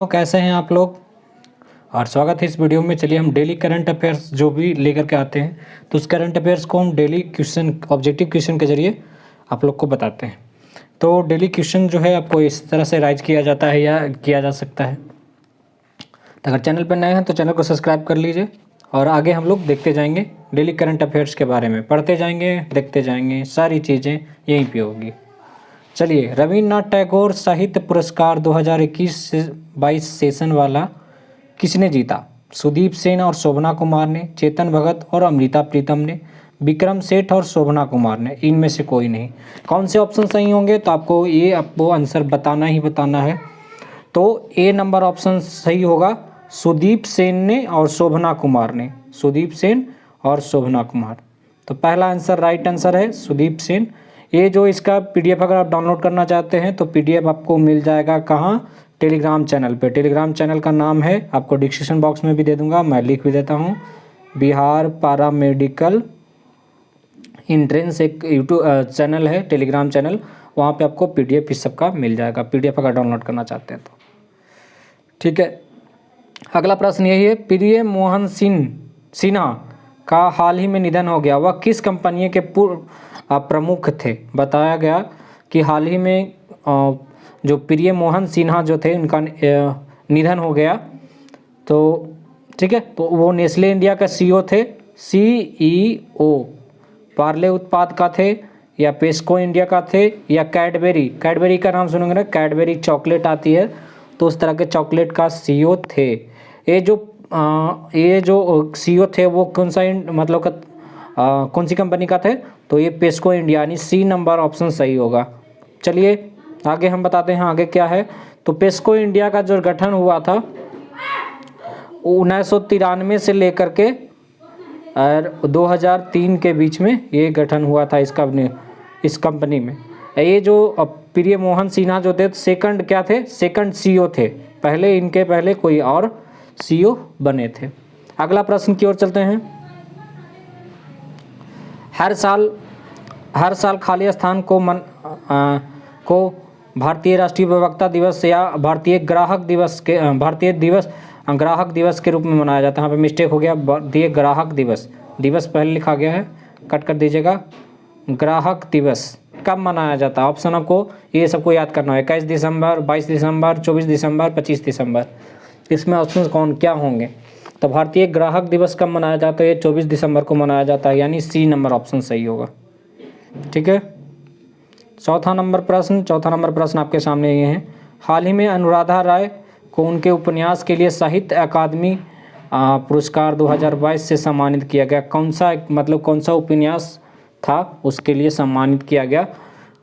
तो कैसे हैं आप लोग। और स्वागत है इस वीडियो में। चलिए हम डेली करंट अफेयर्स जो भी लेकर के आते हैं तो उस करंट अफेयर्स को हम डेली क्वेश्चन ऑब्जेक्टिव क्वेश्चन के जरिए आप लोग को बताते हैं। तो डेली क्वेश्चन जो है आपको इस तरह से राइज किया जाता है या किया जा सकता है। तो अगर चैनल पर नए हैं तो चैनल को सब्सक्राइब कर लीजिए और आगे हम लोग देखते जाएंगे डेली करंट अफेयर्स के बारे में, पढ़ते जाएंगे, देखते जाएंगे, सारी चीज़ें यहीं पर होगी। चलिए, रविन्द्रनाथ टैगोर साहित्य पुरस्कार 2021-22 सेशन वाला किसने जीता? सुदीप सेन और शोभना कुमार ने, चेतन भगत और अमृता प्रीतम ने, विक्रम सेठ और शोभना कुमार ने, इनमें से कोई नहीं। कौन से ऑप्शन सही होंगे? तो आपको आंसर बताना ही बताना है। तो ए नंबर ऑप्शन सही होगा, सुदीप सेन ने और शोभना कुमार ने। सुदीप सेन और शोभना कुमार। तो पहला आंसर राइट आंसर है सुदीप सेन। ये जो इसका पीडीएफ अगर आप डाउनलोड करना चाहते हैं तो पीडीएफ आपको मिल जाएगा कहाँ? टेलीग्राम चैनल पे। टेलीग्राम चैनल का नाम है, आपको डिस्क्रिप्शन बॉक्स में भी दे दूंगा, मैं लिख भी देता हूँ, बिहार पैरामेडिकल एंट्रेंस। एक यूट्यूब चैनल है, टेलीग्राम चैनल, वहाँ पे आपको पीडीएफ इस सब का मिल जाएगा, पीडीएफ अगर डाउनलोड करना चाहते हैं तो। ठीक है, अगला प्रश्न यही है, प्रिय मोहन सिन्हा का हाल ही में निधन हो गया, वह किस कंपनी के पूर्व प्रमुख थे? बताया गया कि हाल ही में जो प्रिय मोहन सिन्हा जो थे उनका निधन हो गया। तो ठीक है, तो वो नेस्ले इंडिया का सीईओ थे, सीईओ पार्ले उत्पाद का थे, या पेस्को इंडिया का थे, या कैडबेरी का नाम सुनेंगे ना, कैडबेरी चॉकलेट आती है तो उस तरह के चॉकलेट का सीईओ थे। ये जो सीईओ थे वो कौन सा मतलब कौन सी कंपनी का थे? तो ये पेस्को इंडिया, यानी सी नंबर ऑप्शन सही होगा। चलिए आगे हम बताते हैं आगे क्या है। तो पेस्को इंडिया का जो गठन हुआ था 1993 से लेकर के 2003 के बीच में ये गठन हुआ था इस कंपनी में। ये जो प्रिय मोहन सिन्हा जो थे सेकंड क्या थे? सेकंड सीईओ थे। इनके पहले कोई और सीईओ बने थे। अगला प्रश्न की ओर चलते हैं। हर साल खाली स्थान को भारतीय राष्ट्रीय प्रवक्ता दिवस या भारतीय ग्राहक दिवस के रूप में मनाया जाता है। यहाँ पे मिस्टेक हो गया, भारतीय ग्राहक दिवस पहले लिखा गया है, कट कर दीजिएगा। ग्राहक दिवस कब मनाया जाता है? ऑप्शन आपको ये सबको याद करना है, 21 दिसंबर, 22 दिसंबर, 24 दिसंबर, 25 दिसंबर। इसमें ऑप्शन क्या होंगे? तो भारतीय ग्राहक दिवस कब मनाया जाता है? ये 24 दिसंबर को मनाया जाता है, यानी सी नंबर ऑप्शन सही होगा। ठीक है, चौथा नंबर प्रश्न आपके सामने ये है। हाल ही में अनुराधा राय को उनके उपन्यास के लिए साहित्य अकादमी पुरस्कार 2022 से सम्मानित किया गया। कौन सा उपन्यास था उसके लिए सम्मानित किया गया?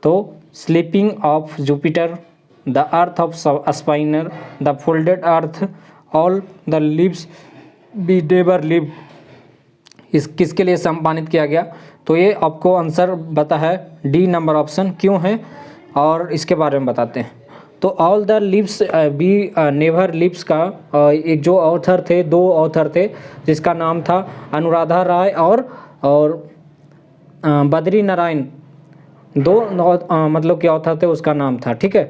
तो sleeping of Jupiter, the earth of spinner, the folded earth, all the lives be never live, किसके लिए सम्मानित किया गया? तो ये आपको आंसर बता है डी नंबर ऑप्शन। क्यों है और इसके बारे में बताते हैं। तो all the lives be never leaves का एक जो ऑथर थे, दो ऑथर थे जिसका नाम था अनुराधा राय और बद्री नारायण, दो मतलब के ऑथर थे, उसका नाम था। ठीक है,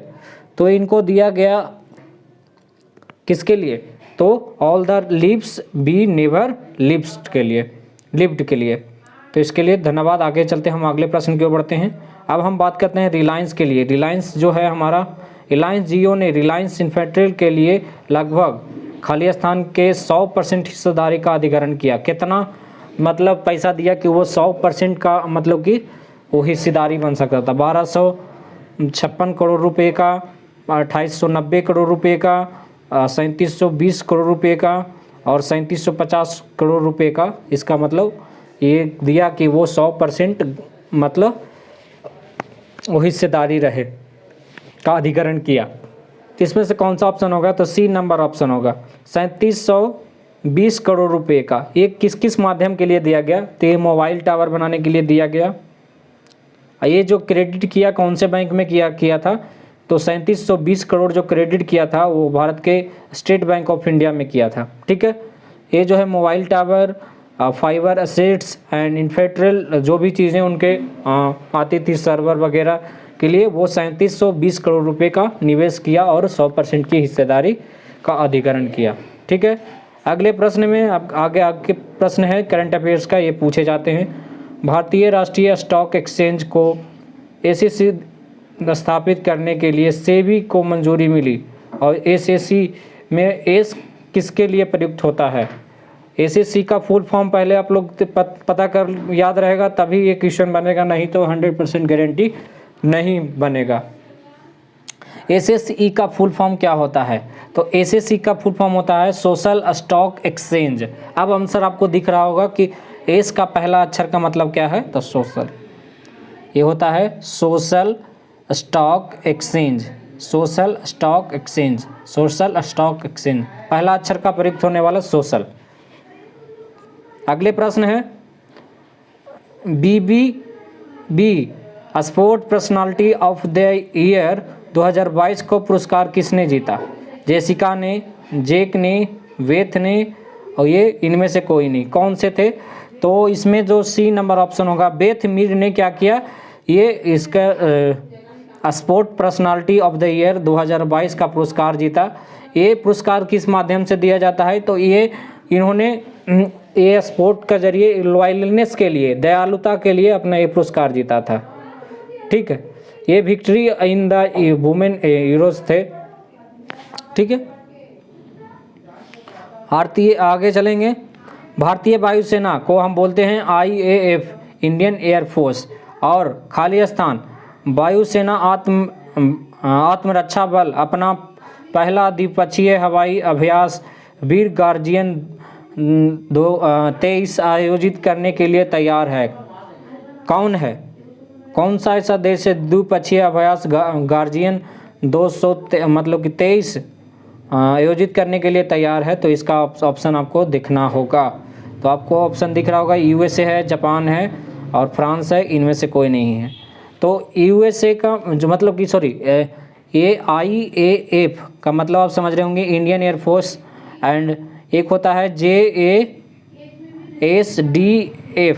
तो इनको दिया गया किसके लिए? तो all the lives be never lived के लिए। तो इसके लिए धन्यवाद। आगे चलते हम अगले प्रश्न की ओर बढ़ते हैं। अब हम बात करते हैं रिलायंस के लिए। रिलायंस जो है हमारा, रिलायंस जियो ने रिलायंस इन्फेंट्रेल के लिए लगभग खाली स्थान के 100% हिस्सेदारी का अधिग्रहण किया। कितना मतलब पैसा दिया कि वो 100% का मतलब कि वो हिस्सेदारी बन सकता था? 1256 करोड़ रुपए का, 2890 करोड़ रुपए का, 3720 करोड़ रुपए का और 3750 करोड़ रुपए का। इसका मतलब ये दिया कि वो 100% मतलब वो हिस्सेदारी रहे का अधिग्रहण किया। इसमें से कौन सा ऑप्शन होगा? तो सी नंबर ऑप्शन होगा, 3720 करोड़ रुपए का। ये किस माध्यम के लिए दिया गया? तो ये मोबाइल टावर बनाने के लिए दिया गया। ये जो क्रेडिट किया कौन से बैंक में किया था? तो 3720 करोड़ जो क्रेडिट किया था वो भारत के स्टेट बैंक ऑफ इंडिया में किया था। ठीक है, ये जो है mobile tower, fibre assets and इन्फेंट्रेल जो भी चीज़ें उनके आती थी सर्वर वगैरह के लिए, वो 3720 करोड़ रुपए का निवेश किया और 100% की हिस्सेदारी का अधिग्रहण किया। ठीक है, अगले प्रश्न में अब आगे प्रश्न है करंट अफेयर्स का, ये पूछे जाते हैं। भारतीय राष्ट्रीय स्टॉक एक्सचेंज को एसएससी स्थापित करने के लिए सेबी को मंजूरी मिली, और एसएससी में एस किसके लिए प्रयुक्त होता है? एसएससी का फुल फॉर्म पहले आप लोग पता कर याद रहेगा, तभी ये क्वेश्चन बनेगा, नहीं तो 100% गारंटी नहीं बनेगा। एसएसई का फुल फॉर्म क्या होता है? तो एसएससी का फुल फॉर्म होता है सोशल स्टॉक एक्सचेंज। अब आंसर आपको दिख रहा होगा कि एस का पहला अक्षर का मतलब क्या है, तो सोशल, ये होता है social stock exchange. Social stock exchange, social stock exchange, पहला अक्षर का प्रयुक्त होने वाला सोशल। अगले प्रश्न है BBB sport personality of the year 2022 को पुरस्कार किसने जीता? जेसिका ने, जेक ने, वेथ ने, और ये इनमें से कोई नहीं। कौन से थे? तो इसमें जो सी नंबर ऑप्शन होगा, बेथ मीर ने क्या किया, ये इसका sport personality of the year 2022 का पुरस्कार जीता। ये पुरस्कार किस माध्यम से दिया जाता है? तो ये इन्होंने ये स्पोर्ट का जरिए लॉयलनेस के लिए, दयालुता के लिए अपना ये पुरस्कार जीता था। ठीक है, ये victory in the women heroes थे। ठीक है, भारतीय आगे चलेंगे। भारतीय वायुसेना को हम बोलते हैं IAF, इंडियन एयरफोर्स, और खाली स्थान वायुसेना आत्मरक्षा बल अपना पहला द्विपक्षीय हवाई अभ्यास वीर गार्जियन 23 आयोजित करने के लिए तैयार है। कौन है? कौन सा ऐसा देश है द्विपक्षीय अभ्यास गार्जियन 23 आयोजित करने के लिए तैयार है? तो इसका ऑप्शन आपको दिखना होगा। तो आपको ऑप्शन दिख रहा होगा, USA है, जापान है और फ्रांस है, इनमें से कोई नहीं है। तो USA का जो मतलब कि ये IAF का मतलब आप समझ रहे होंगे, इंडियन एयरफोर्स, एंड एक होता है JASDF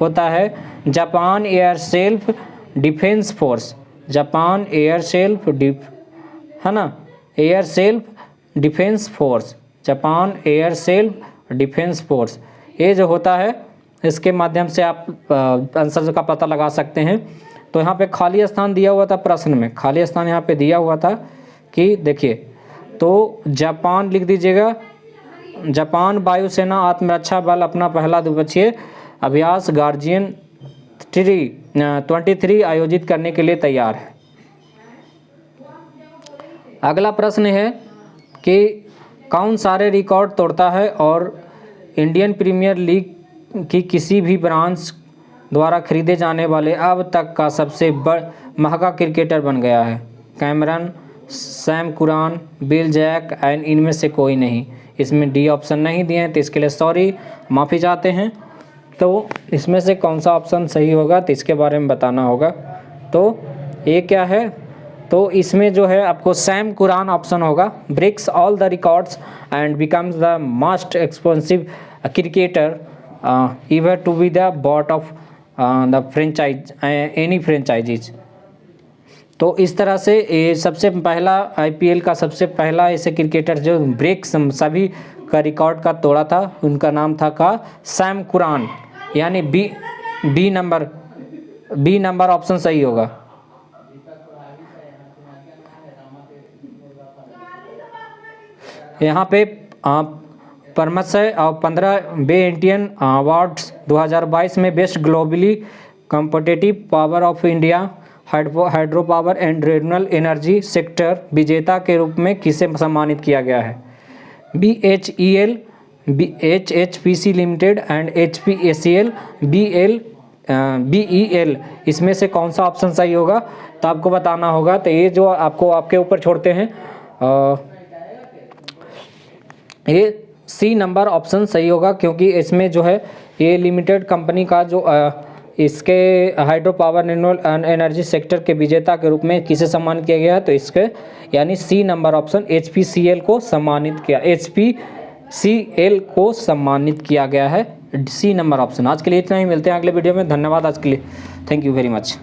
होता है Japan air self defence force. Japan air self है ना, air self defence force, Japan air self defence force, ये जो होता है इसके माध्यम से आप आंसर का पता लगा सकते हैं। तो यहाँ पे खाली स्थान दिया हुआ था प्रश्न में, खाली स्थान यहाँ पे दिया हुआ था कि देखिए, तो जापान लिख दीजिएगा। जापान वायुसेना आत्मरक्षा बल अपना पहला द्विपक्षीय अभ्यास गार्जियन 23 आयोजित करने के लिए तैयार है। अगला प्रश्न है कि कौन सारे रिकॉर्ड तोड़ता है और इंडियन प्रीमियर लीग की किसी भी ब्रांच द्वारा खरीदे जाने वाले अब तक का सबसे महंगा क्रिकेटर बन गया है? Cameron, Sam Curran, Will Jacks, and इनमें से कोई नहीं। इसमें डी ऑप्शन नहीं दिए हैं, तो इसके लिए सॉरी, माफ़ी चाहते हैं। तो इसमें से कौन सा ऑप्शन सही होगा, तो इसके बारे में बताना होगा। तो ये क्या है? तो इसमें जो है आपको सैम कुरान ऑप्शन होगा। Breaks all the records and becomes the most expensive cricketer ever to be the bought of the franchise any franchises। तो इस तरह से ये सबसे पहला IPL का सबसे पहला ऐसे क्रिकेटर जो ब्रेक्स सभी का रिकॉर्ड का तोड़ा था, उनका नाम था का सैम कुरान, यानी बी नंबर ऑप्शन सही होगा। यहाँ पे परमश्रय और 15 बेंटियन अवार्ड्स 2022 में best globally competitive power of India hydro power and renewable energy sector विजेता के रूप में किसे सम्मानित किया गया है? BHEL, HHPC limited and HPACL, BEL, इसमें से कौन सा ऑप्शन सही होगा? तो आपको बताना होगा। तो ये जो आपको आपके ऊपर छोड़ते हैं, ये सी नंबर ऑप्शन सही होगा, क्योंकि इसमें जो है ये लिमिटेड कंपनी का जो इसके hydro power renewable energy sector के विजेता के रूप में किसे सम्मानित किया गया है? तो इसके यानी सी नंबर ऑप्शन HPCL को सम्मानित किया, HPCL को सम्मानित किया गया है, सी नंबर ऑप्शन। आज के लिए इतना ही, मिलते हैं अगले वीडियो में। धन्यवाद आज के लिए, थैंक यू वेरी मच।